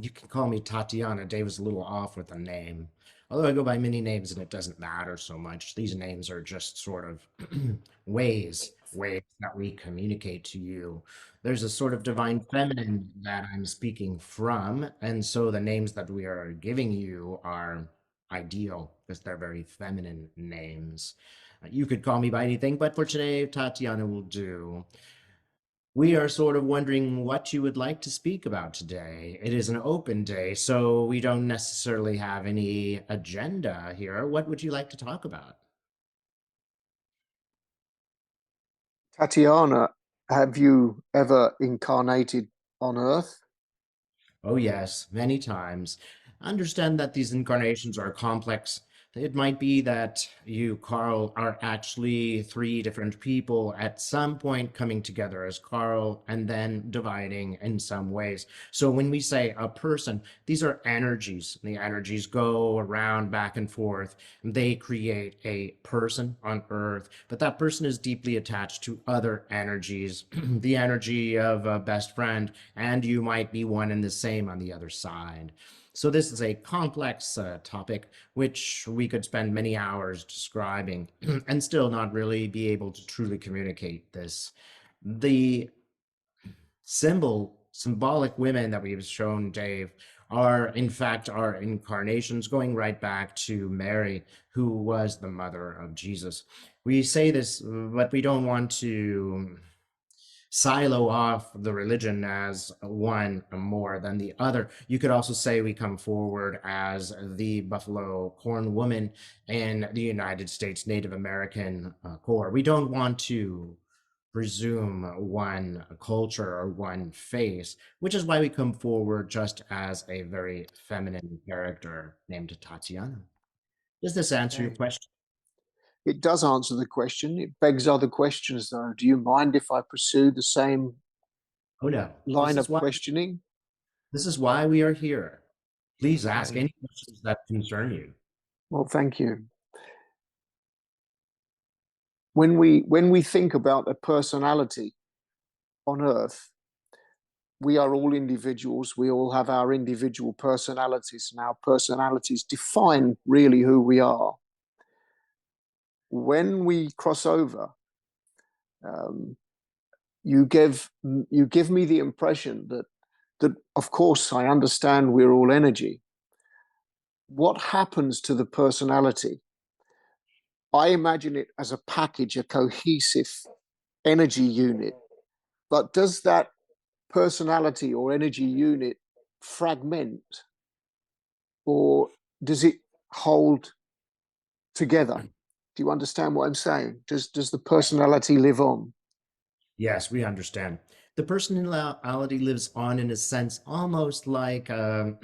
you can call me Tatiana. Dave is a little off with the name. Although I go by many names and it doesn't matter so much. These names are just sort of ways that we communicate to you. There's a sort of divine feminine that I'm speaking from, and so the names that we are giving you are ideal because they're very feminine names. You could call me by anything, but for today, Tatiana will do. We are sort of wondering what you would like to speak about today. It is an open day, so we don't necessarily have any agenda here. What would you like to talk about? Tatiana, have you ever incarnated on Earth? Oh, yes, many times. Understand that these incarnations are complex. It might be that you, Carl, are actually three different people at some point coming together as Carl and then dividing in some ways. So when we say a person, these are energies. The energies go around back and forth. They create a person on Earth, but that person is deeply attached to other energies, the energy of a best friend, and you might be one and the same on the other side. So this is a complex topic which we could spend many hours describing and still not really be able to truly communicate this. The symbolic women that we've shown Dave are in fact our incarnations going right back to Mary, who was the mother of Jesus. We say this, but we don't want to silo off the religion as one more than the other. You could also say we come forward as the Buffalo Corn woman and the United States Native American core. We don't want to presume one culture or one face, which is why we come forward just as a very feminine character named Tatiana. Does this answer your Okay. question? It does answer the question. It begs other questions, though. Do you mind if I pursue the same Oh no. line of questioning? This is why we are here. Please ask Okay. any questions that concern you. Well, thank you. When we think about a personality on Earth, we are all individuals. We all have our individual personalities, and our personalities define really who we are. When we cross over, um, you give me the impression that of course I understand we're all energy. What happens to the personality? I imagine it as a package, a cohesive energy unit. But does that personality or energy unit fragment, or does it hold together? Do you understand what I'm saying? Does the Yes. personality live on? Yes, we understand. The personality lives on in a sense, almost like a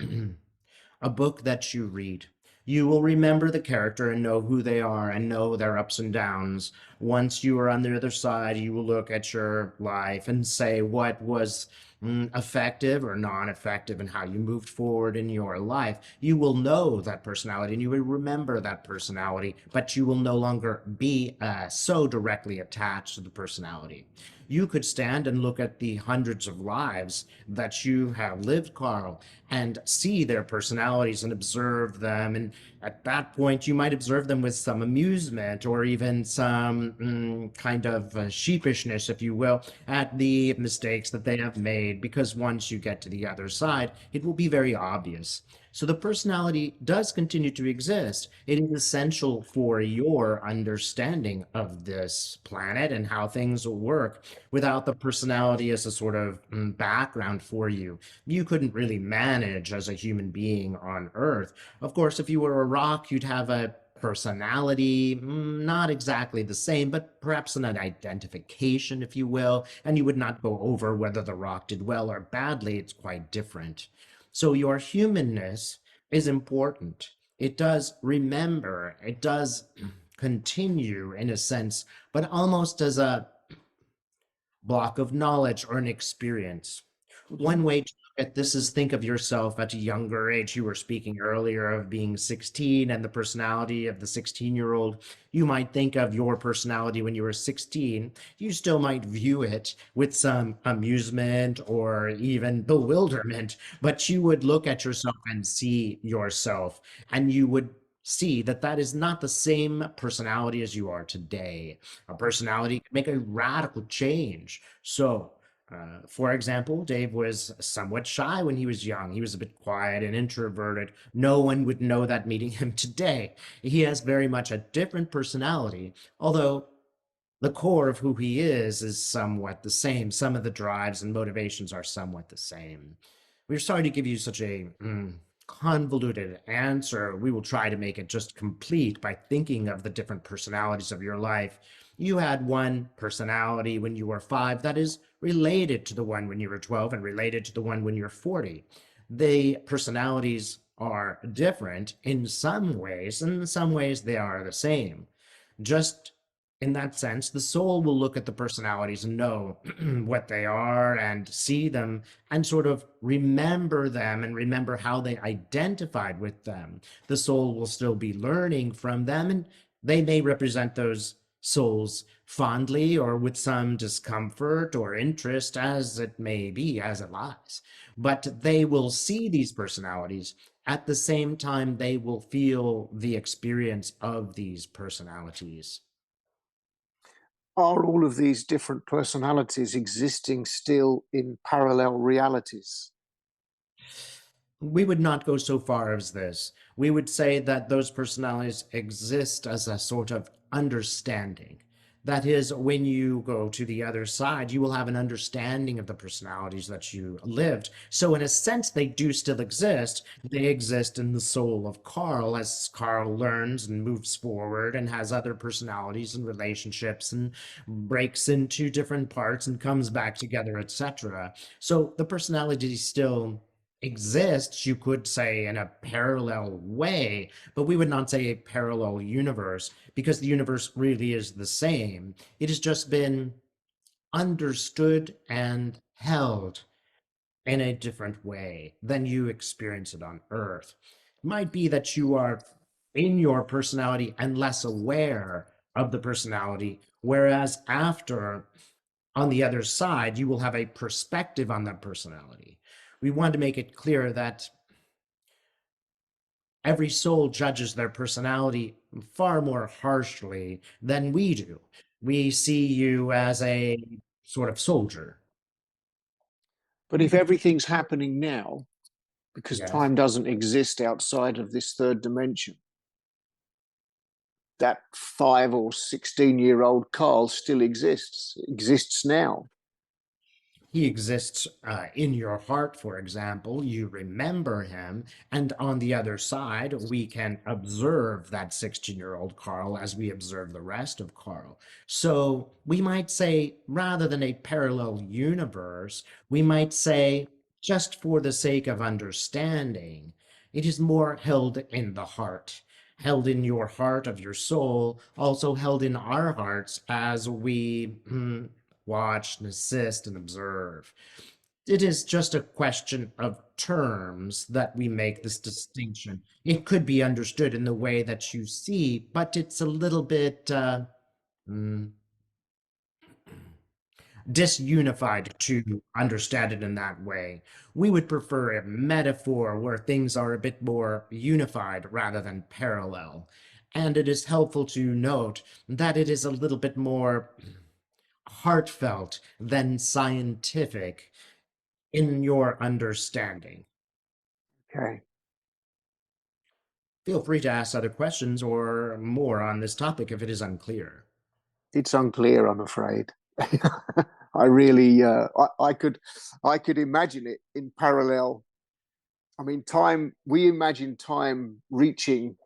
book that you read. You will remember the character and know who they are and know their ups and downs. Once you are on the other side, you will look at your life and say what was effective or non-effective and how you moved forward in your life. You will know that personality and you will remember that personality, but you will no longer be so directly attached to the personality. You could stand and look at the hundreds of lives that you have lived, Carl, and see their personalities and observe them. And at that point, you might observe them with some amusement or even some kind of sheepishness, if you will, at the mistakes that they have made, because once you get to the other side, it will be very obvious. So the personality does continue to exist. It is essential for your understanding of this planet and how things work. Without the personality as a sort of background for you, you couldn't really manage as a human being on Earth. Of course, if you were a rock, you'd have a personality, not exactly the same, but perhaps an identification, if you will, and you would not go over whether the rock did well or badly. It's quite different. So your humanness is important. It does remember, it does continue in a sense, but almost as a block of knowledge or an experience. Mm-hmm. One way to This is think of yourself at a younger age. You were speaking earlier of being 16 and the personality of the 16-year-old. You might think of your personality when you were 16. You still might view it with some amusement or even bewilderment, but you would look at yourself and see yourself, and you would see that that is not the same personality as you are today. A personality can make a radical change. So, for example, Dave was somewhat shy when he was young. He was a bit quiet and introverted. No one would know that meeting him today. He has very much a different personality, although the core of who he is somewhat the same. Some of the drives and motivations are somewhat the same. We're sorry to give you such a convoluted answer. We will try to make it just complete by thinking of the different personalities of your life. You had one personality when you were 5 that is related to the one when you were 12 and related to the one when you're 40. The personalities are different in some ways, and in some ways they are the same. Just in that sense, the soul will look at the personalities and know what they are and see them and sort of remember them and remember how they identified with them. The soul will still be learning from them, and they may represent those souls fondly or with some discomfort or interest, as it may be, as it lies. But they will see these personalities. At the same time, they will feel the experience of these personalities. Are all of these different personalities existing still in parallel realities? We would not go so far as this. We would say that those personalities exist as a sort of understanding. That is, when you go to the other side, you will have an understanding of the personalities that you lived. So, in a sense, they do still exist. They exist in the soul of Carl as Carl learns and moves forward and has other personalities and relationships and breaks into different parts and comes back together, etc. So, the personality still exists, you could say, in a parallel way, but we would not say a parallel universe because the universe really is the same. It has just been understood and held in a different way than you experience it on Earth. It might be that you are in your personality and less aware of the personality, whereas after, on the other side, you will have a perspective on that personality. We want to make it clear that every soul judges their personality far more harshly than we do. We see you as a sort of soldier. But if everything's happening now, because Yes. time doesn't exist outside of this third dimension, that 5 or 16-year-old Carl still exists now. He exists in your heart, for example. You remember him. And on the other side, we can observe that 16-year-old Carl as we observe the rest of Carl. So we might say, rather than a parallel universe, we might say, just for the sake of understanding, it is more held in the heart. Held in your heart of your soul, also held in our hearts as we watch and assist and observe. It is just a question of terms that we make this distinction. It could be understood in the way that you see, but it's a little bit mm, disunified to understand it in that way. We would prefer a metaphor where things are a bit more unified rather than parallel. And it is helpful to note that it is a little bit more heartfelt than scientific in your understanding. Okay. Feel free to ask other questions or more on this topic if it is unclear. It's unclear, I'm afraid. I really, I could imagine it in parallel. I mean, time. We imagine time reaching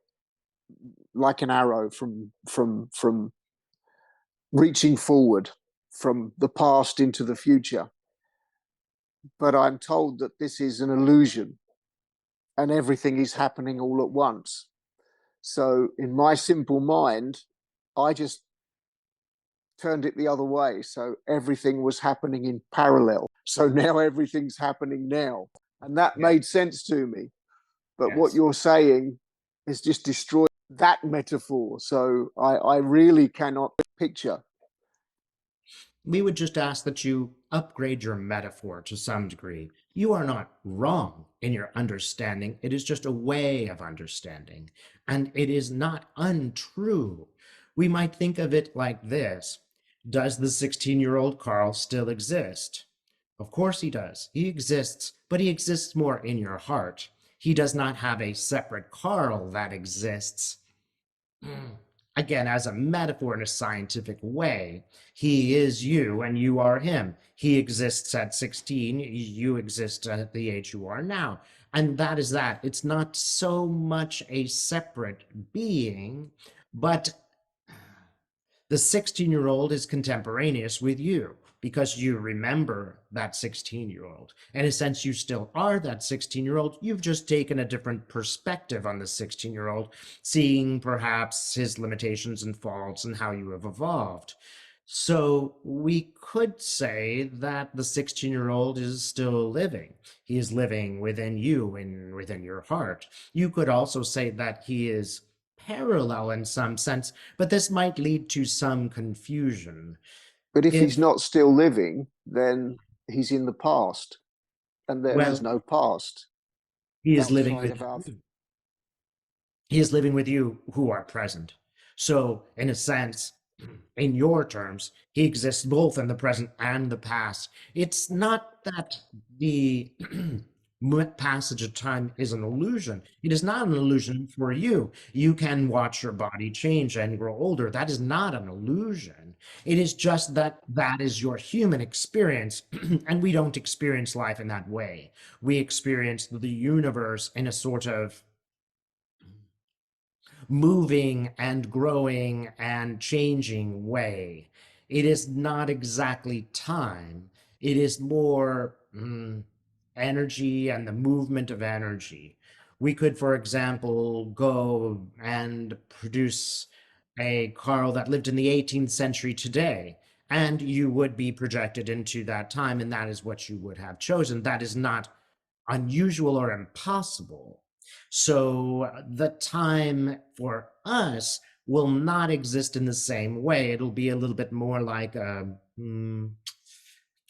like an arrow from reaching forward from the past into the future. But I'm told that this is an illusion, and everything is happening all at once. So, in my simple mind, I just turned it the other way. So everything was happening in parallel. So now everything's happening now. And that Yeah. made sense to me. But what Yes. you're saying is just destroyed that metaphor. So I really cannot picture. We would just ask that you upgrade your metaphor to some degree. You are not wrong in your understanding. It is just a way of understanding, and it is not untrue. We might think of it like this. Does the 16-year-old Carl still exist? Of course he does. He exists, but he exists more in your heart. He does not have a separate Carl that exists. Again, as a metaphor in a scientific way, he is you and you are him. He exists at 16, you exist at the age you are now. And that is that. It's not so much a separate being, but the 16-year-old is contemporaneous with you because you remember that 16-year-old. In a sense, you still are that 16-year-old. You've just taken a different perspective on the 16-year-old, seeing perhaps his limitations and faults and how you have evolved. So we could say that the 16-year-old is still living. He is living within you and within your heart. You could also say that he is parallel in some sense, but this might lead to some confusion. But if he's If, not still living, then he's in the past, and there is well, no past he is living outside with of our. you. He is living with you who are present. So, in a sense, in your terms, he exists both in the present and the past. It's not that the passage of time is an illusion. It is not an illusion for you. You can watch your body change and grow older. That is not an illusion. It is just that that is your human experience, and we don't experience life in that way. We experience the universe in a sort of moving and growing and changing way. It is not exactly time. It is more energy and the movement of energy. We could, for example, go and produce a Carl that lived in the 18th century today, and you would be projected into that time, and that is what you would have chosen. That is not unusual or impossible. So the time for us will not exist in the same way. It'll be a little bit more like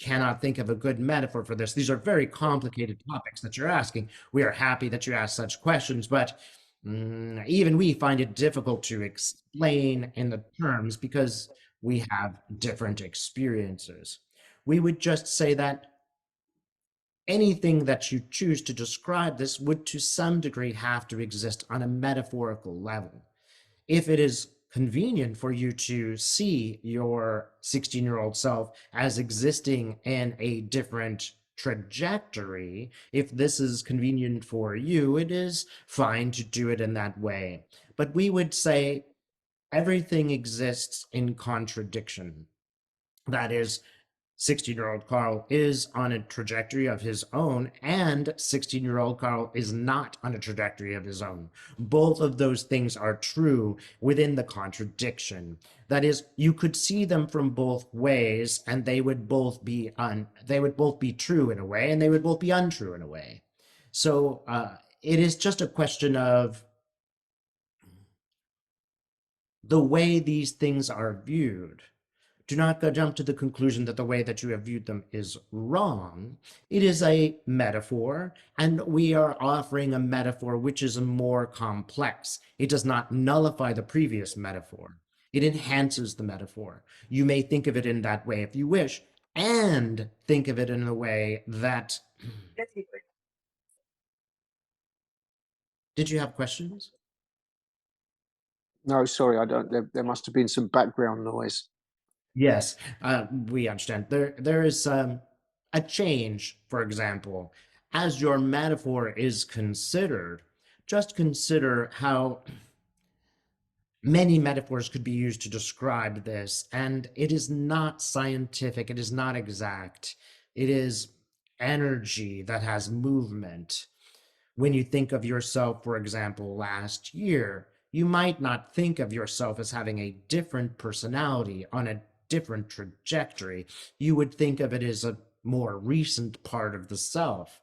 cannot think of a good metaphor for this. These are very complicated topics that you're asking. We are happy that you ask such questions, but even we find it difficult to explain in the terms because we have different experiences. We would just say that anything that you choose to describe this would to some degree have to exist on a metaphorical level. If it is convenient for you to see your 16-year-old self as existing in a different trajectory, if this is convenient for you, it is fine to do it in that way. But we would say everything exists in contradiction. That is, 16-year-old Carl is on a trajectory of his own, and 16-year-old Carl is not on a trajectory of his own. Both of those things are true within the contradiction. That is, you could see them from both ways, and they would both be true in a way, and they would both be untrue in a way. So it is just a question of the way these things are viewed. Do not go jump to the conclusion that the way that you have viewed them is wrong. It is a metaphor, and we are offering a metaphor which is more complex. It does not nullify the previous metaphor. It enhances the metaphor. You may think of it in that way if you wish, and think of it in a way that. Did you have questions? No, sorry, I don't. There must have been some background noise. Yes, we understand. There is a change, for example, as your metaphor is considered. Just consider how many metaphors could be used to describe this, and it is not scientific. It is not exact. It is energy that has movement. When you think of yourself, for example, last year, you might not think of yourself as having a different personality on a different trajectory. You would think of it as a more recent part of the self.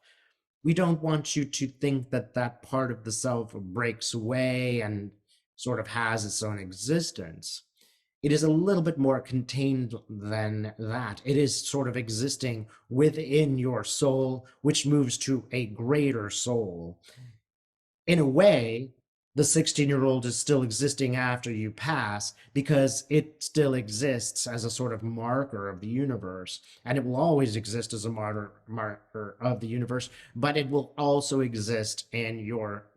We don't want you to think that that part of the self breaks away and sort of has its own existence. It is a little bit more contained than that. It is sort of existing within your soul, which moves to a greater soul. In a way, the 16-year-old is still existing after you pass because it still exists as a sort of marker of the universe. And it will always exist as a marker of the universe, but it will also exist in your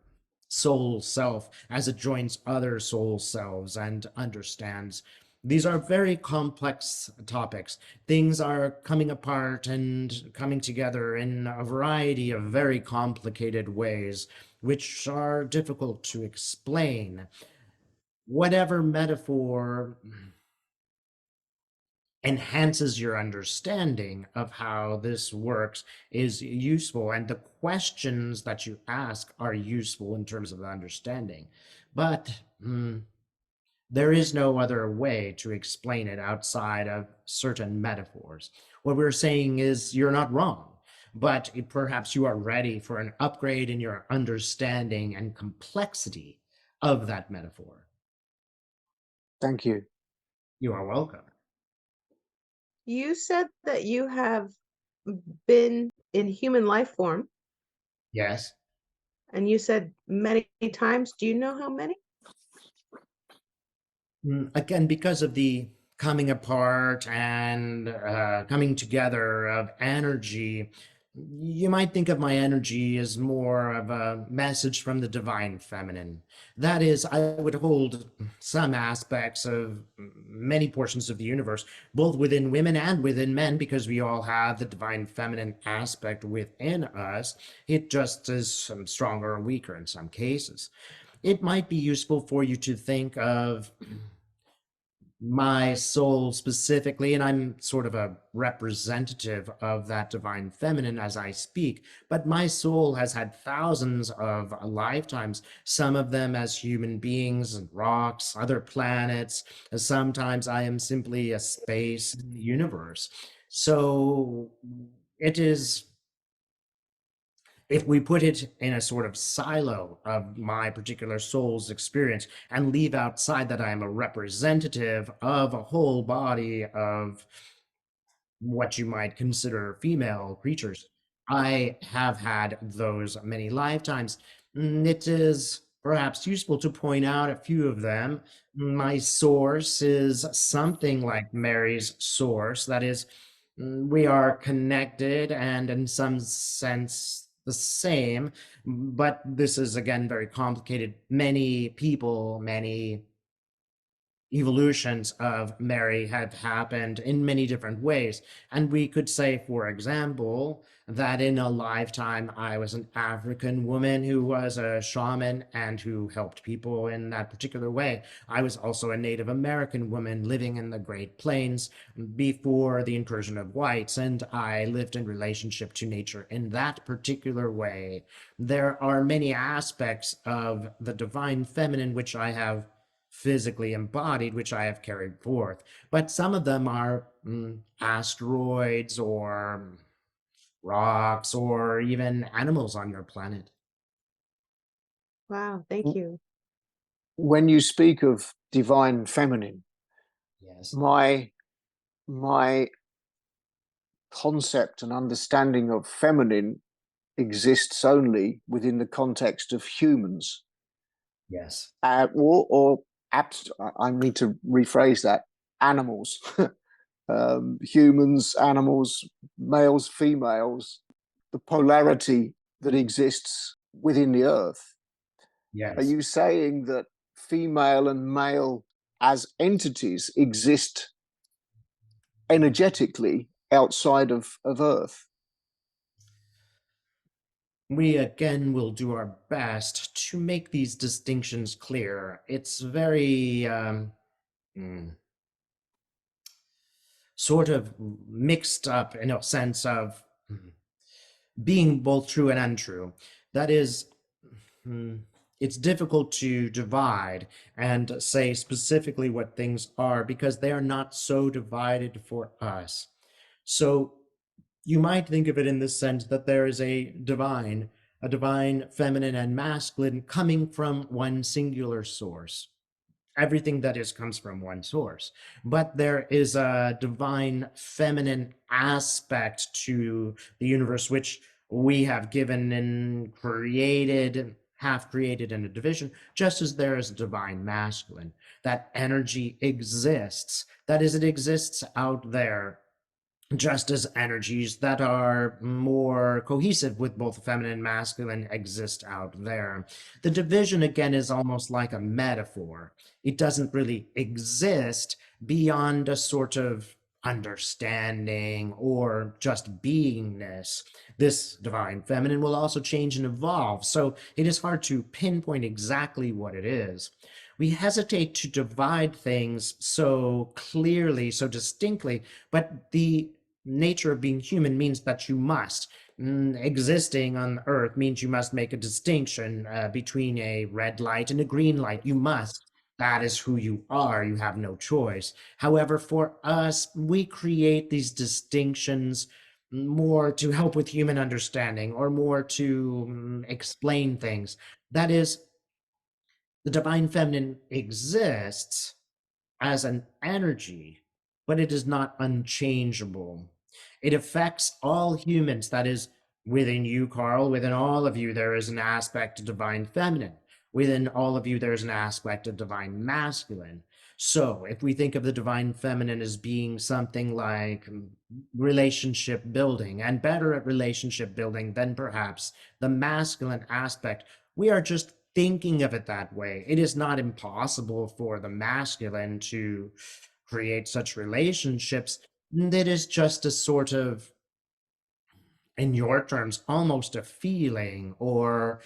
soul self as it joins other soul selves and understands. These are very complex topics. Things are coming apart and coming together in a variety of very complicated ways, which are difficult to explain. Whatever metaphor enhances your understanding of how this works is useful, and the questions that you ask are useful in terms of the understanding. But there is no other way to explain it outside of certain metaphors. What we're saying is you're not wrong, but perhaps you are ready for an upgrade in your understanding and complexity of that metaphor. Thank you. You are welcome. You said that you have been in human life form, Yes. and you said many times. Do you know how many? Again, because of the coming apart and coming together of energy, you might think of my energy as more of a message from the divine feminine. That is, I would hold some aspects of many portions of the universe, both within women and within men, because we all have the divine feminine aspect within us. It just is stronger or weaker in some cases. It might be useful for you to think of my soul specifically, and I'm sort of a representative of that divine feminine as I speak, but my soul has had thousands of lifetimes, some of them as human beings and rocks, other planets. Sometimes I am simply a space in the universe. So it is, if we put it in a sort of silo of my particular soul's experience and leave outside that I am a representative of a whole body of what you might consider female creatures, I have had those many lifetimes. It is perhaps useful to point out a few of them. My source is something like Mary's source. That is, we are connected and in some sense the same, but this is again very complicated. Many people, many evolutions of Mary have happened in many different ways. And we could say, for example, that in a lifetime I was an African woman who was a shaman and who helped people in that particular way. I was also a Native American woman living in the Great Plains before the incursion of whites, and I lived in relationship to nature in that particular way. There are many aspects of the divine feminine which I have physically embodied, which I have carried forth. But some of them are asteroids or rocks or even animals on your planet. Wow, thank you. When you speak of divine feminine, Yes. my concept and understanding of feminine exists only within the context of humans. Yes. Or I need to rephrase that, animals. Humans, animals, males, females, the polarity that exists within the earth. Are Yes. you saying that female and male as entities exist energetically outside of Earth? We again will do our best to make these distinctions clear. It's very mm, sort of mixed up in a sense of being both true and untrue. That is, it's difficult to divide and say specifically what things are because they are not so divided for us. So you might think of it in this sense that there is a divine feminine and masculine coming from one singular source. Everything that is comes from one source, but there is a divine feminine aspect to the universe which we have given and created, half created in a division, just as there is a divine masculine. That energy exists, that is, it exists out there, just as energies that are more cohesive with both feminine and masculine exist out there. The division, again, is almost like a metaphor. It doesn't really exist beyond a sort of understanding or just beingness. This divine feminine will also change and evolve, so it is hard to pinpoint exactly what it is. We hesitate to divide things so clearly, so distinctly, but the nature of being human means that you must. Existing on Earth means you must make a distinction between a red light and a green light. You must. That is who you are. You have no choice. However, for us, we create these distinctions more to help with human understanding or more to explain things. That is, the divine feminine exists as an energy, but it is not unchangeable. It affects all humans. That is, within you, Carl, within all of you, there is an aspect of divine feminine. Within all of you, there is an aspect of divine masculine. So, if we think of the divine feminine as being something like relationship building and better at relationship building than perhaps the masculine aspect, we are just thinking of it that way. It is not impossible for the masculine to create such relationships. It is just a sort of, in your terms, almost a feeling or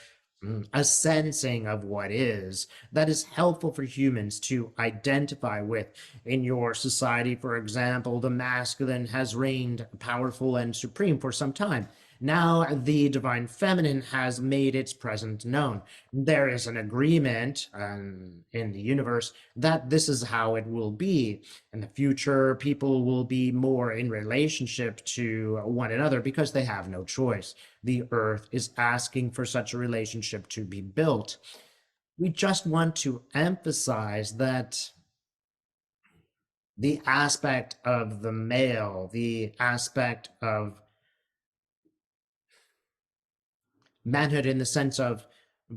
a sensing of what is that is helpful for humans to identify with. In your society, for example, the masculine has reigned powerful and supreme for some time. Now the divine feminine has made its presence known. There is an agreement in the universe that this is how it will be. In the future, people will be more in relationship to one another because they have no choice. The earth is asking for such a relationship to be built. We just want to emphasize that the aspect of the male, the aspect of manhood in the sense of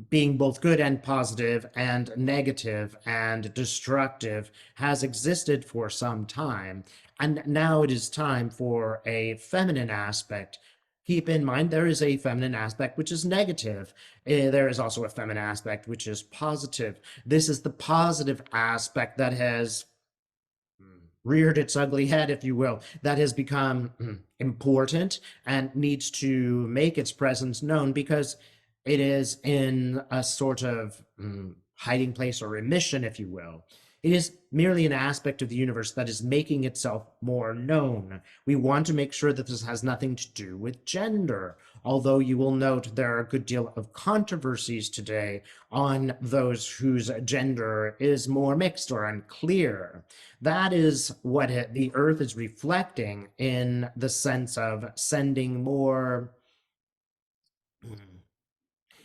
being both good and positive and negative and destructive has existed for some time. And now it is time for a feminine aspect. Keep in mind, there is a feminine aspect which is negative. There is also a feminine aspect which is positive. This is the positive aspect that has reared its ugly head, if you will, that has become important and needs to make its presence known because it is in a sort of hiding place or remission, if you will. It is merely an aspect of the universe that is making itself more known. We want to make sure that this has nothing to do with gender, although you will note there are a good deal of controversies today on those whose gender is more mixed or unclear. That is what the earth is reflecting in the sense of sending more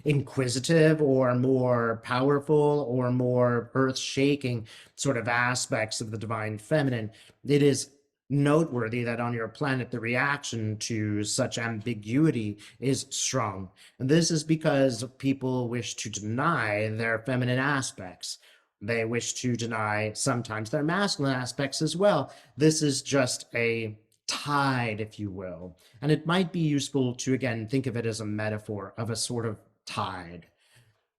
inquisitive or more powerful or more earth shaking sort of aspects of the divine feminine. It is noteworthy that on your planet the reaction to such ambiguity is strong. And this is because people wish to deny their feminine aspects. They wish to deny sometimes their masculine aspects as well. This is just a tide, if you will. And it might be useful to, again, think of it as a metaphor of a sort of tide.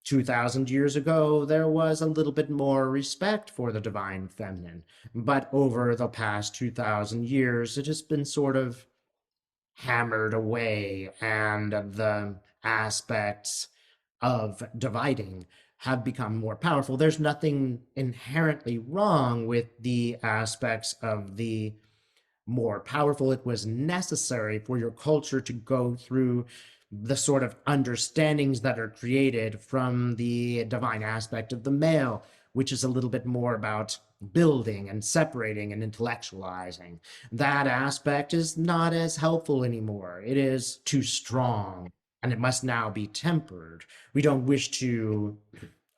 2,000 years ago, there was a little bit more respect for the divine feminine. But over the past 2,000 years, it has been sort of hammered away, and the aspects of dividing have become more powerful. There's nothing inherently wrong with the aspects of the more powerful. It was necessary for your culture to go through the sort of understandings that are created from the divine aspect of the male, which is a little bit more about building and separating and intellectualizing. That aspect is not as helpful anymore. It is too strong, and it must now be tempered. We don't wish to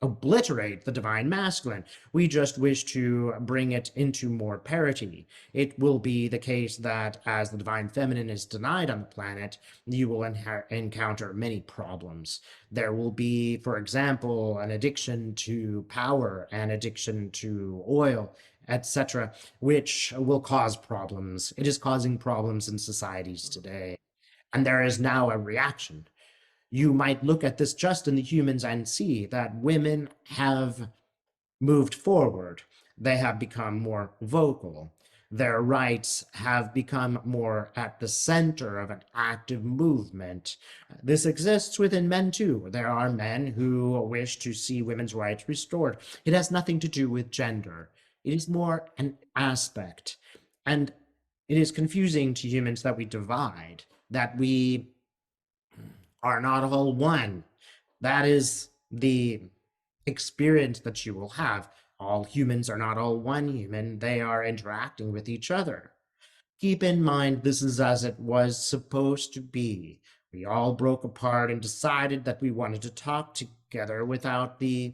obliterate the divine masculine. We just wish to bring it into more parity. It will be the case that as the divine feminine is denied on the planet, you will encounter many problems. There will be, for example, an addiction to power, an addiction to oil, etc., which will cause problems. It is causing problems in societies today. And there is now a reaction. You might look at this just in the humans and see that women have moved forward. They have become more vocal. Their rights have become more at the center of an active movement. This exists within men too. There are men who wish to see women's rights restored. It has nothing to do with gender, it is more an aspect. And it is confusing to humans that we divide, that we are not all one. That is the experience that you will have. All humans are not all one human, they are interacting with each other. Keep in mind, this is as it was supposed to be. We all broke apart and decided that we wanted to talk together without the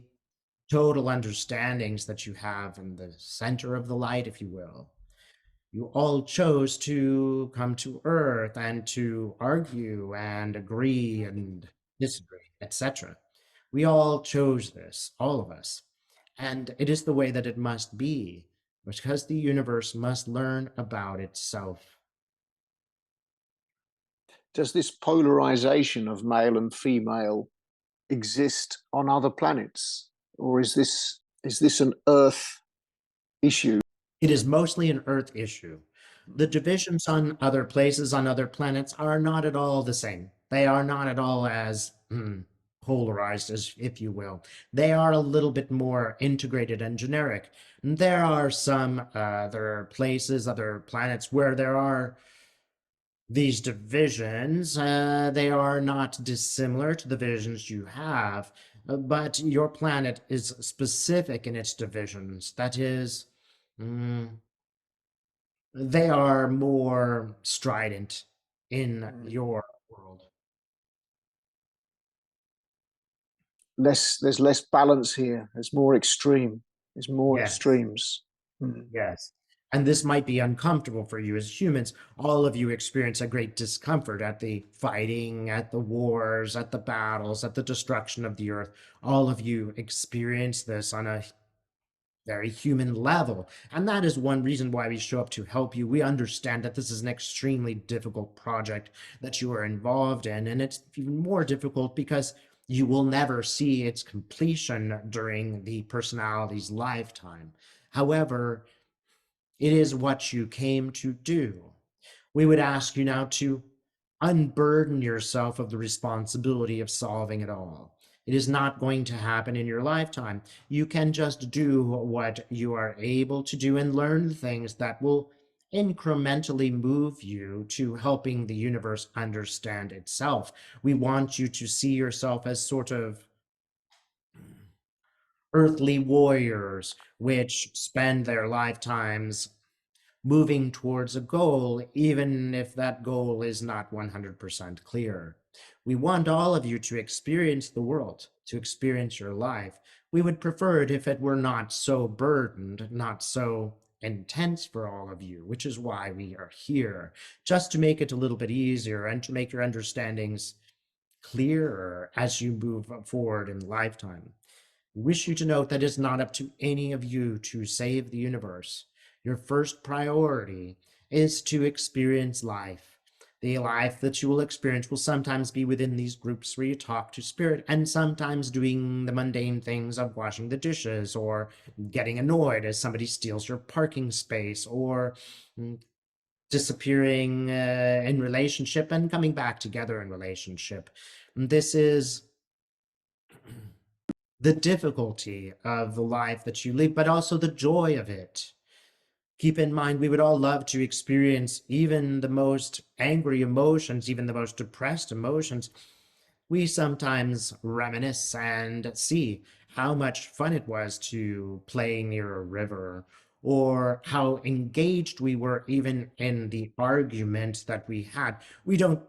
total understandings that you have in the center of the light, if you will. You all chose to come to Earth and to argue and agree and disagree, etc. We all chose this, all of us. And it is the way that it must be, because the universe must learn about itself. Does this polarization of male and female exist on other planets, or is this an Earth issue? It is mostly an Earth issue. The divisions on other places, on other planets, are not at all the same. They are not at all as polarized, as if you will. They are a little bit more integrated and generic. There are some other places, other planets where there are these divisions. They are not dissimilar to the divisions you have, but your planet is specific in its divisions. That is, mm, they are more strident in your world. There's less balance here. There's more extreme. There's more Yes, extremes. Mm. yes. And this might be uncomfortable for you as humans. All of you experience a great discomfort at the fighting, at the wars, at the battles, at the destruction of the earth. All of you experience this on a very human level. And that is one reason why we show up to help you. We understand that this is an extremely difficult project that you are involved in, and it's even more difficult because you will never see its completion during the personality's lifetime. However, it is what you came to do. We would ask you now to unburden yourself of the responsibility of solving it all. It is not going to happen in your lifetime. You can just do what you are able to do and learn things that will incrementally move you to helping the universe understand itself. We want you to see yourself as sort of earthly warriors which spend their lifetimes moving towards a goal, even if that goal is not 100% clear. We want all of you to experience the world, to experience your life. We would prefer it if it were not so burdened, not so intense for all of you, which is why we are here, just to make it a little bit easier and to make your understandings clearer as you move forward in lifetime. Wish you to note that it's not up to any of you to save the universe. Your first priority is to experience life. The life that you will experience will sometimes be within these groups where you talk to spirit, and sometimes doing the mundane things of washing the dishes or getting annoyed as somebody steals your parking space or disappearing in relationship and coming back together in relationship. This is the difficulty of the life that you live, but also the joy of it. Keep in mind, we would all love to experience even the most angry emotions, even the most depressed emotions. We sometimes reminisce and see how much fun it was to play near a river, or how engaged we were even in the argument that we had. We don't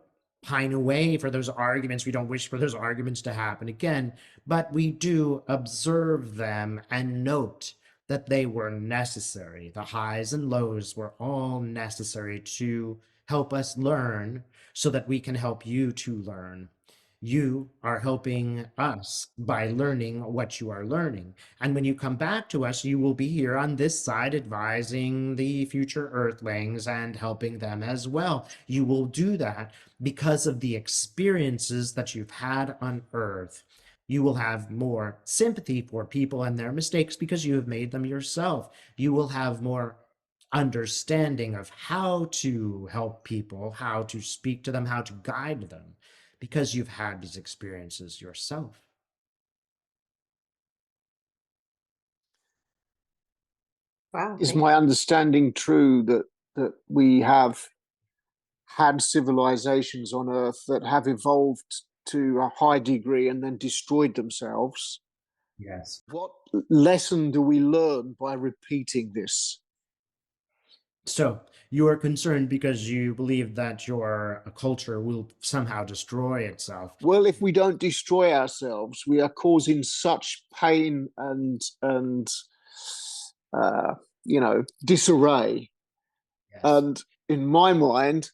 pine away for those arguments. We don't wish for those arguments to happen again, but we do observe them and note that they were necessary. The highs and lows were all necessary to help us learn so that we can help you to learn. You are helping us by learning what you are learning. And when you come back to us, you will be here on this side advising the future Earthlings and helping them as well. You will do that because of the experiences that you've had on Earth. You will have more sympathy for people and their mistakes because you have made them yourself. You will have more understanding of how to help people, how to speak to them, how to guide them, because you've had these experiences yourself. Wow, Is thank my you. understanding true that we have had civilizations on Earth that have evolved to a high degree and then destroyed themselves? Yes. What lesson do we learn by repeating this? So you are concerned because you believe that your culture will somehow destroy itself. Well, if we don't destroy ourselves, we are causing such pain and uh, disarray. Yes. And in my mind,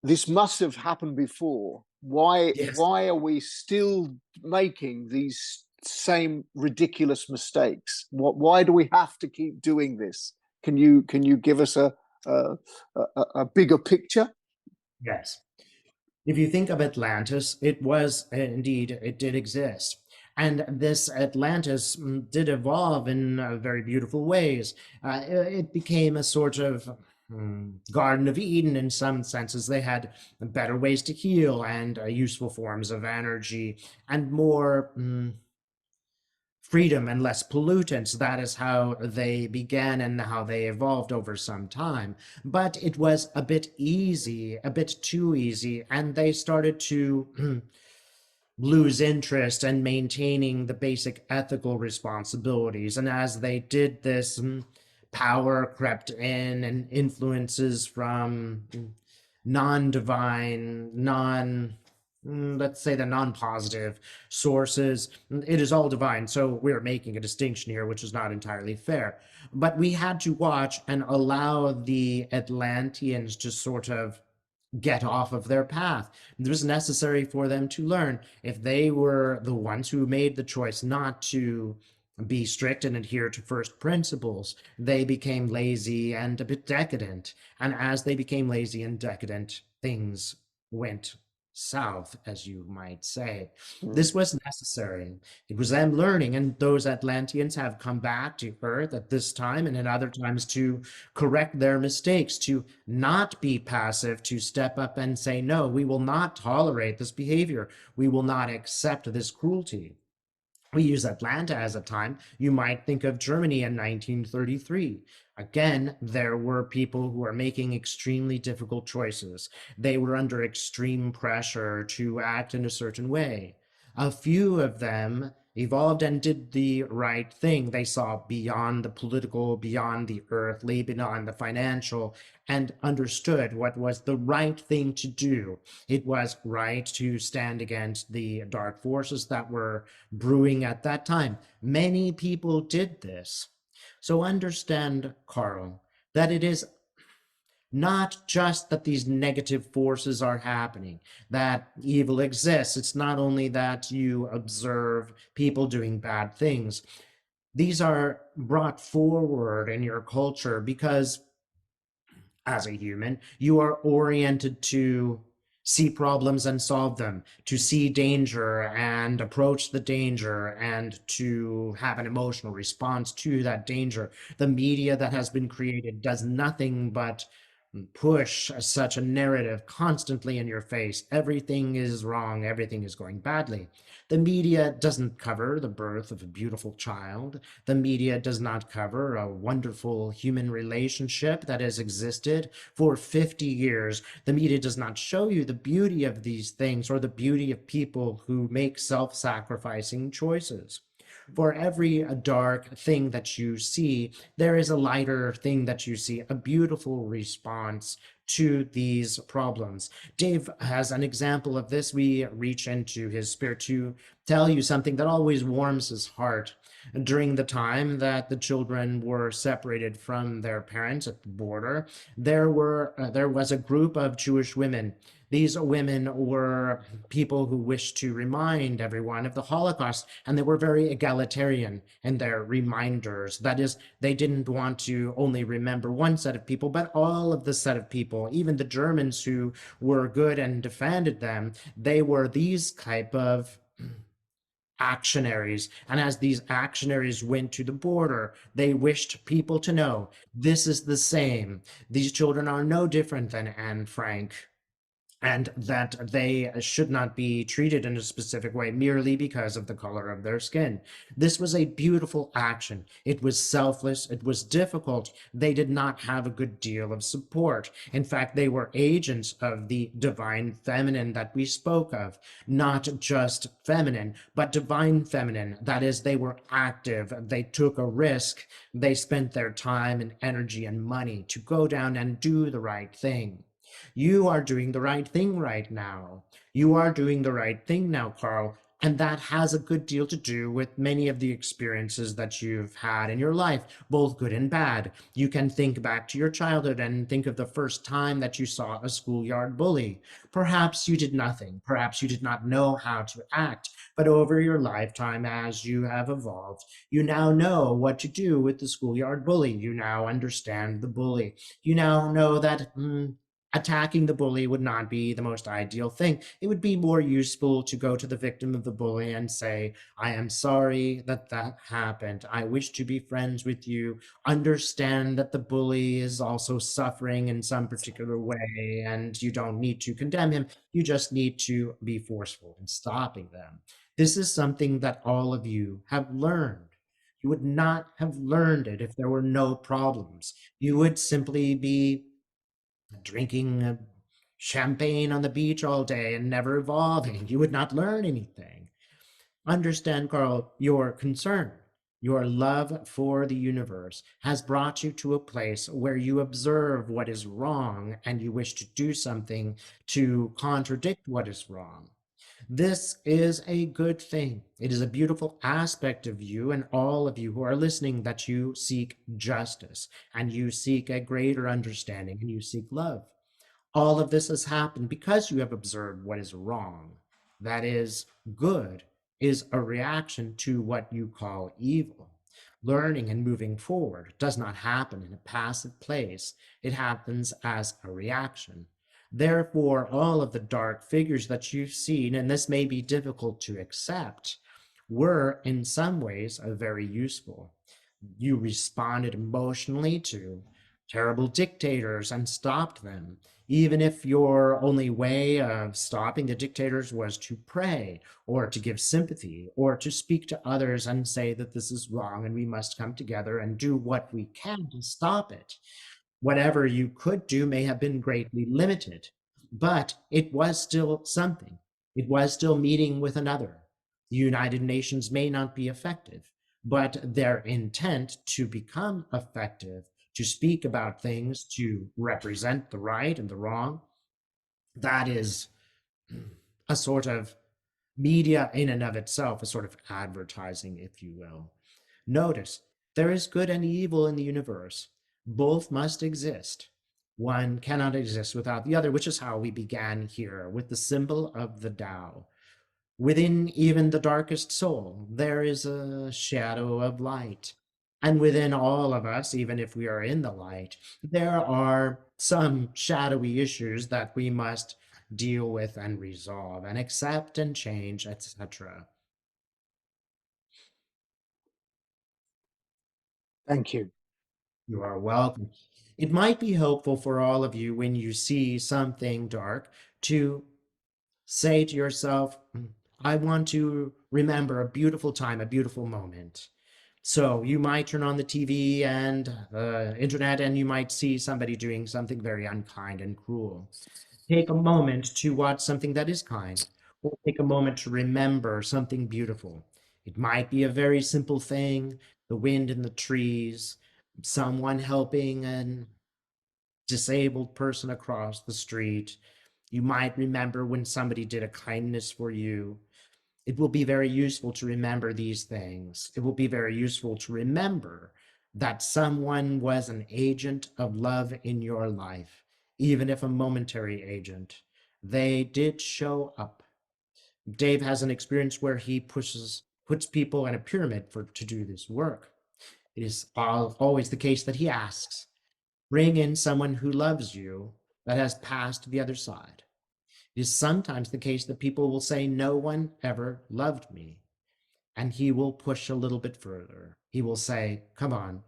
this must have happened before. Why Yes. why are we still making these same ridiculous mistakes? Why do we have to keep doing this? Can you give us a, a bigger picture? Yes. If you think of Atlantis, it was indeed, it did exist. And this Atlantis did evolve in very beautiful ways. It became a sort of Garden of Eden in some senses. They had better ways to heal and useful forms of energy and more freedom and less pollutants. That is how they began and how they evolved over some time. But it was a bit easy, a bit too easy, and they started to lose interest in maintaining the basic ethical responsibilities. And as they did this, power crept in and influences from non-divine, let's say the non-positive sources. It is all divine, so we're making a distinction here, which is not entirely fair. But we had to watch and allow the Atlanteans to sort of get off of their path. It was necessary for them to learn. If they were the ones who made the choice not to be strict and adhere to first principles, they became lazy and a bit decadent. And as they became lazy and decadent, things went south, as you might say. Mm. This was necessary. It was them learning, and those Atlanteans have come back to Earth at this time and at other times to correct their mistakes, to not be passive, to step up and say, no, we will not tolerate this behavior. We will not accept this cruelty. We use Atlanta as a time. You might think of Germany in 1933. Again, there were people who were making extremely difficult choices. They were under extreme pressure to act in a certain way. A few of them evolved and did the right thing. They saw beyond the political, beyond the earthly, beyond the financial, and understood what was the right thing to do. It was right to stand against the dark forces that were brewing at that time. Many people did this. So understand, Carl, that it is not just that these negative forces are happening, that evil exists. It's not only that you observe people doing bad things. These are brought forward in your culture because as a human, you are oriented to see problems and solve them, to see danger and approach the danger, and to have an emotional response to that danger. The media that has been created does nothing but push such a narrative constantly in your face. Everything is wrong, everything is going badly. The media doesn't cover the birth of a beautiful child. The media does not cover a wonderful human relationship that has existed for 50 years. The media does not show you the beauty of these things or the beauty of people who make self sacrificing choices. For every dark thing that you see, there is a lighter thing that you see, a beautiful response to these problems. Dave has an example of this. We reach into his spirit to tell you something that always warms his heart. During the time that the children were separated from their parents at the border, there was a group of Jewish women. These women were people who wished to remind everyone of the Holocaust, and they were very egalitarian in their reminders. That is, they didn't want to only remember one set of people, but all of the set of people, even the Germans who were good and defended them. They were these type of actionaries. And as these actionaries went to the border, they wished people to know this is the same. These children are no different than Anne Frank, and that they should not be treated in a specific way merely because of the color of their skin. This was a beautiful action. It was selfless. It was difficult. They did not have a good deal of support. In fact, they were agents of the divine feminine that we spoke of, not just feminine, but divine feminine. That is, they were active. They took a risk. They spent their time and energy and money to go down and do the right thing. You are doing the right thing right now. You are doing the right thing now, Carl. And that has a good deal to do with many of the experiences that you've had in your life, both good and bad. You can think back to your childhood and think of the first time that you saw a schoolyard bully. Perhaps you did nothing. Perhaps you did not know how to act. But over your lifetime, as you have evolved, you now know what to do with the schoolyard bully. You now understand the bully. You now know that attacking the bully would not be the most ideal thing. It would be more useful to go to the victim of the bully and say, I am sorry that that happened. I wish to be friends with you. Understand that the bully is also suffering in some particular way, and you don't need to condemn him. You just need to be forceful in stopping them. This is something that all of you have learned. You would not have learned it if there were no problems. You would simply be drinking champagne on the beach all day and never evolving. You would not learn anything. Understand, Carl, your concern, your love for the universe has brought you to a place where you observe what is wrong and you wish to do something to contradict what is wrong. This is a good thing. It is a beautiful aspect of you and all of you who are listening that you seek justice and you seek a greater understanding and you seek love. All of this has happened because you have observed what is wrong. That is, good is a reaction to what you call evil. Learning and moving forward does not happen in a passive place, it happens as a reaction. Therefore, all of the dark figures that you've seen, and this may be difficult to accept, were in some ways very useful. You responded emotionally to terrible dictators and stopped them, even if your only way of stopping the dictators was to pray or to give sympathy or to speak to others and say that this is wrong and we must come together and do what we can to stop it. Whatever you could do may have been greatly limited, but it was still something. It was still meeting with another. The United Nations may not be effective, but their intent to become effective, to speak about things, to represent the right and the wrong, that is a sort of media in and of itself, a sort of advertising, if you will. Notice there is good and evil in the universe. Both must exist. One cannot exist without the other, which is how we began here with the symbol of the Tao. Within even the darkest soul, there is a shadow of light. And within all of us, even if we are in the light, there are some shadowy issues that we must deal with and resolve and accept and change, etc. Thank you. You are welcome. It might be helpful for all of you when you see something dark to say to yourself, I want to remember a beautiful time, a beautiful moment. So you might turn on the TV and the internet and you might see somebody doing something very unkind and cruel. Take a moment to watch something that is kind, or take a moment to remember something beautiful. It might be a very simple thing, the wind in the trees, someone helping an disabled person across the street. You might remember when somebody did a kindness for you. It will be very useful to remember these things. It will be very useful to remember that someone was an agent of love in your life, even if a momentary agent. They did show up. Dave has an experience where he puts people in a pyramid for to do this work. It is always the case that he asks, bring in someone who loves you that has passed to the other side. It is sometimes the case that people will say, no one ever loved me. And he will push a little bit further. He will say, come on,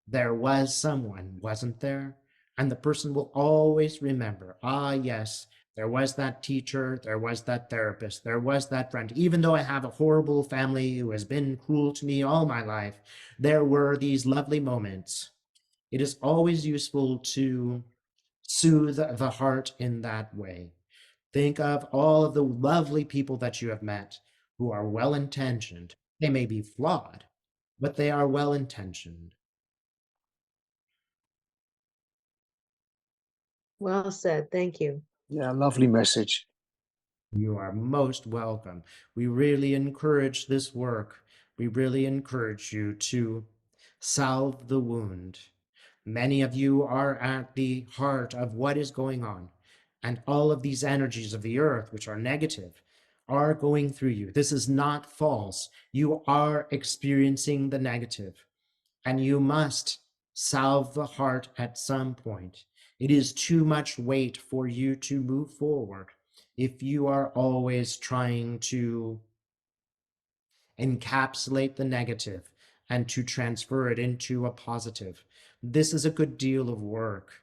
there was someone, wasn't there? And the person will always remember, ah, yes, there was that teacher, there was that therapist, there was that friend. Even though I have a horrible family who has been cruel to me all my life, there were these lovely moments. It is always useful to soothe the heart in that way. Think of all of the lovely people that you have met who are well intentioned. They may be flawed, but they are well intentioned. Well said. Thank you. Yeah, lovely message. You are most welcome. We really encourage this work. We really encourage you to salve the wound. Many of you are at the heart of what is going on, and all of these energies of the earth, which are negative, are going through you. This is not false. You are experiencing the negative, and you must salve the heart at some point. It is too much weight for you to move forward if you are always trying to encapsulate the negative and to transfer it into a positive. This is a good deal of work.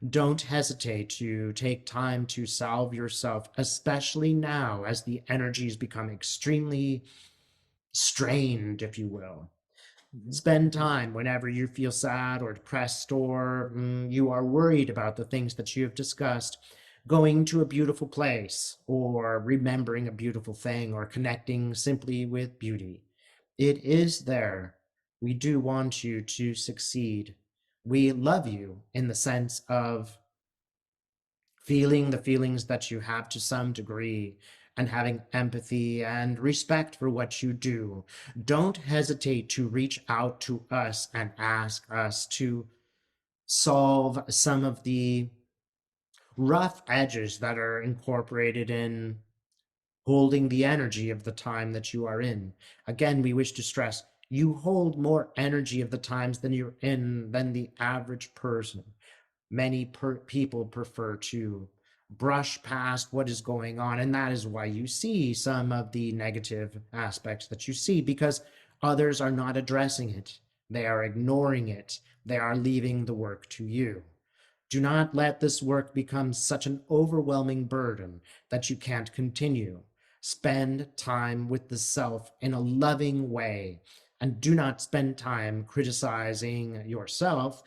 Don't hesitate to take time to salve yourself, especially now as the energies become extremely strained, if you will. Spend time whenever you feel sad or depressed or you are worried about the things that you have discussed, going to a beautiful place or remembering a beautiful thing or connecting simply with beauty. It is there. We do want you to succeed. We love you in the sense of feeling the feelings that you have to some degree and having empathy and respect for what you do. Don't hesitate to reach out to us and ask us to solve some of the rough edges that are incorporated in holding the energy of the time that you are in. Again, we wish to stress you hold more energy of the times than you're in than the average person. Many people prefer to brush past what is going on, and that is why you see some of the negative aspects that you see, because others are not addressing it. They are ignoring it. They are leaving the work to you. Do not let this work become such an overwhelming burden that you can't continue. Spend time with the self in a loving way, and do not spend time criticizing yourself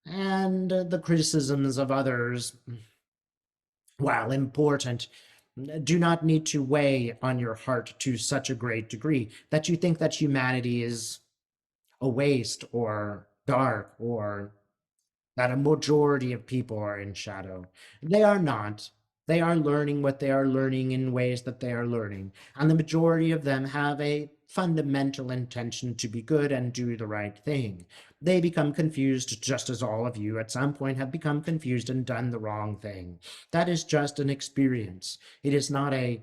and the criticisms of others, while important, do not need to weigh on your heart to such a great degree that you think that humanity is a waste or dark or that a majority of people are in shadow. They are not. They are learning what they are learning in ways that they are learning. And the majority of them have a fundamental intention to be good and do the right thing. They become confused just as all of you at some point have become confused and done the wrong thing. That is just an experience. It is not a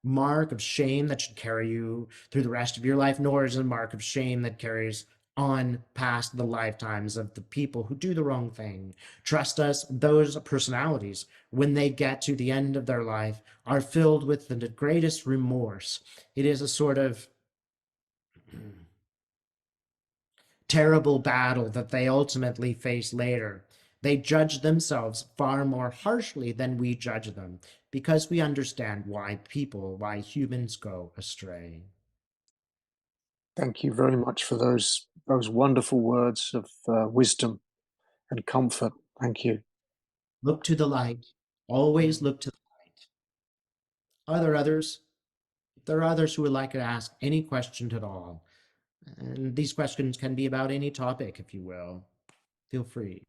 mark of shame that should carry you through the rest of your life, nor is it a mark of shame that carries on past the lifetimes of the people who do the wrong thing. Trust us, those personalities, when they get to the end of their life, are filled with the greatest remorse. It is a sort of terrible battle that they ultimately face later. They judge themselves far more harshly than we judge them because we understand why humans go astray. Thank you very much for those wonderful words of wisdom and comfort. Thank you. Look to the light. Always look to the light. Are there others? If there are others who would like to ask any question at all, and these questions can be about any topic, if you will, feel free.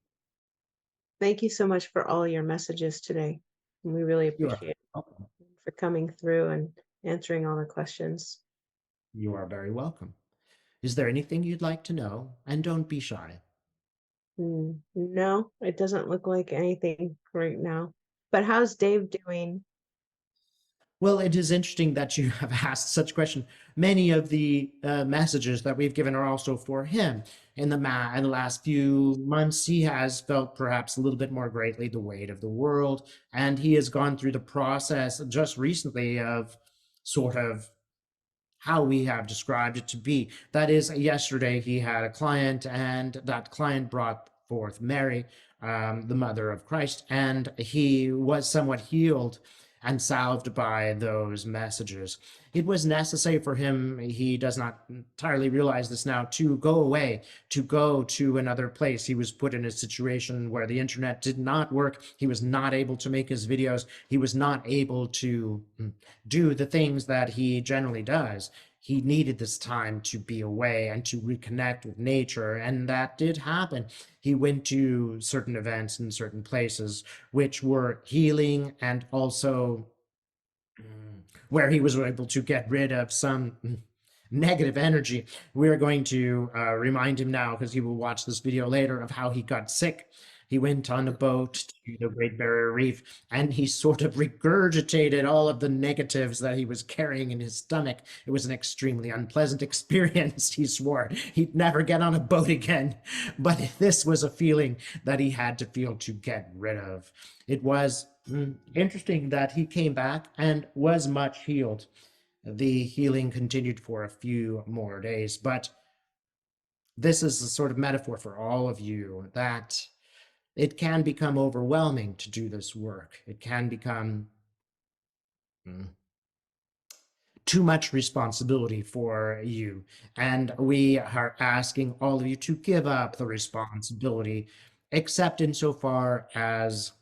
Thank you so much for all your messages today. We really You are appreciate welcome. it for coming through and answering all the questions. You are very welcome. Is there anything you'd like to know? And don't be shy. No, it doesn't look like anything right now. But how's Dave doing? Well, it is interesting that you have asked such a question. Many of the messages that we've given are also for him. In the last few months, he has felt perhaps a little bit more greatly the weight of the world, and he has gone through the process just recently of sort of how we have described it to be. That is, yesterday he had a client, and that client brought forth Mary, the mother of Christ, and he was somewhat healed and salved by those messages. It was necessary for him, he does not entirely realize this now, to go away, to go to another place. He was put in a situation where the internet did not work. He was not able to make his videos. He was not able to do the things that he generally does. He needed this time to be away and to reconnect with nature, and that did happen. He went to certain events in certain places which were healing, and also where he was able to get rid of some negative energy. We're going to remind him now, because he will watch this video later, of how he got sick. He went on a boat to the Great Barrier Reef, and he sort of regurgitated all of the negatives that he was carrying in his stomach. It was an extremely unpleasant experience. He swore he'd never get on a boat again. But this was a feeling that he had to feel to get rid of. It was interesting that he came back and was much healed. The healing continued for a few more days, but this is a sort of metaphor for all of you that it can become overwhelming to do this work. It can become too much responsibility for you. And we are asking all of you to give up the responsibility, except insofar as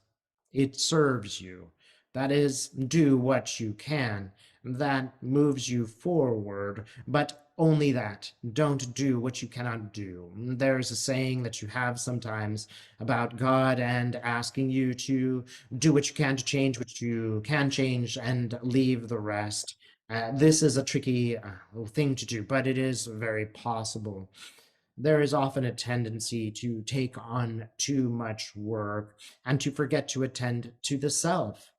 it serves you. That is, do what you can. That moves you forward, but only that. Don't do what you cannot do. There's a saying that you have sometimes about God and asking you to do what you can to change what you can change and leave the rest. This is a tricky thing to do, but it is very possible. There is often a tendency to take on too much work and to forget to attend to the self.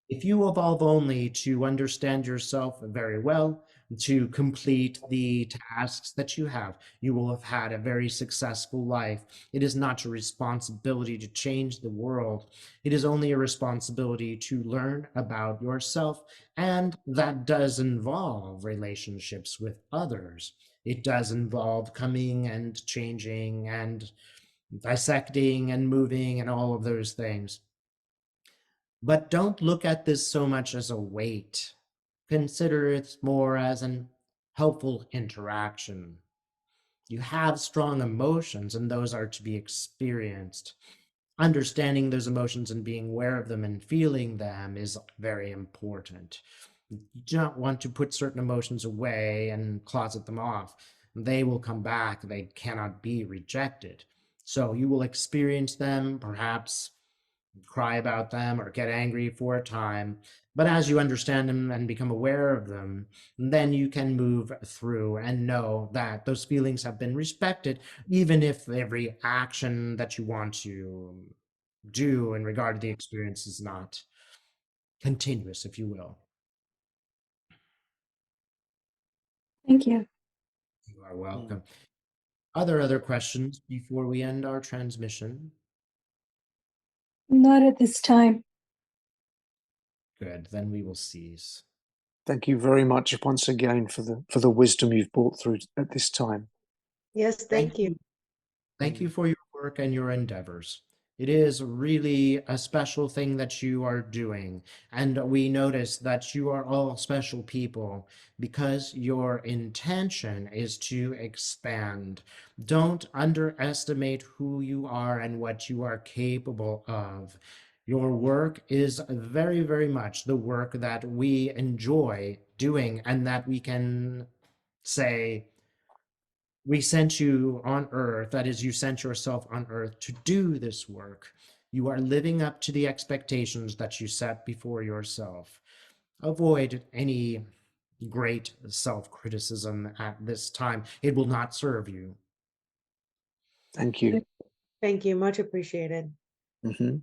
If you evolve only to understand yourself very well, to complete the tasks that you have, you will have had a very successful life. It is not your responsibility to change the world. It is only a responsibility to learn about yourself, and that does involve relationships with others. It does involve coming and changing and dissecting and moving and all of those things. But don't look at this so much as a weight. Consider it more as an helpful interaction. You have strong emotions, and those are to be experienced. Understanding those emotions and being aware of them and feeling them is very important. You do not want to put certain emotions away and closet them off. They will come back, they cannot be rejected. So you will experience them, perhaps cry about them or get angry for a time. But as you understand them and become aware of them, then you can move through and know that those feelings have been respected, even if every action that you want to do in regard to the experience is not continuous, if you will. Thank you. You are welcome. Are there other questions before we end our transmission? Not at this time. Good, then we will cease. Thank you very much once again for the wisdom you've brought through at this time. Yes, thank you. Thank you for your work and your endeavors. It is really a special thing that you are doing. And we notice that you are all special people because your intention is to expand. Don't underestimate who you are and what you are capable of. Your work is very, very much the work that we enjoy doing and that we can say, we sent you on earth, that is, you sent yourself on earth to do this work. You are living up to the expectations that you set before yourself. Avoid any great self criticism at this time, it will not serve you. Thank you. Thank you. Much appreciated. Mhm.